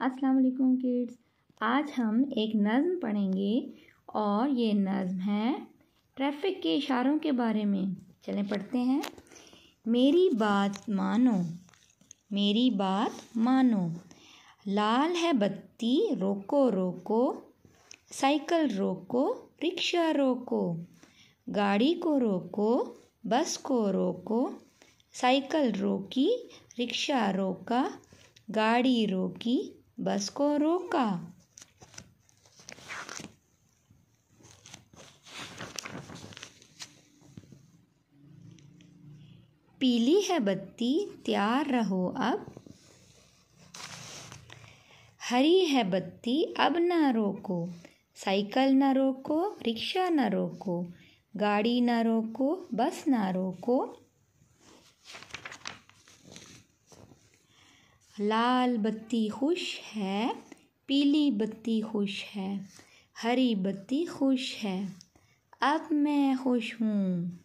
अस्सलाम वालेकुम किड्स। आज हम एक नज़्म पढ़ेंगे और ये नज़्म है ट्रैफिक के इशारों के बारे में। चलें पढ़ते हैं। मेरी बात मानो, मेरी बात मानो, लाल है बत्ती रोको रोको, साइकिल रोको रिक्शा रोको, गाड़ी को रोको बस को रोको, साइकिल रोकी रिक्शा रोका, गाड़ी रोकी बस को रोका। पीली है बत्ती तैयार रहो अब, हरी है बत्ती अब न रोको, साइकिल न रोको रिक्शा न रोको, गाड़ी न रोको बस न रोको। लाल बत्ती खुश है, पीली बत्ती खुश है, हरी बत्ती खुश है, अब मैं खुश हूँ।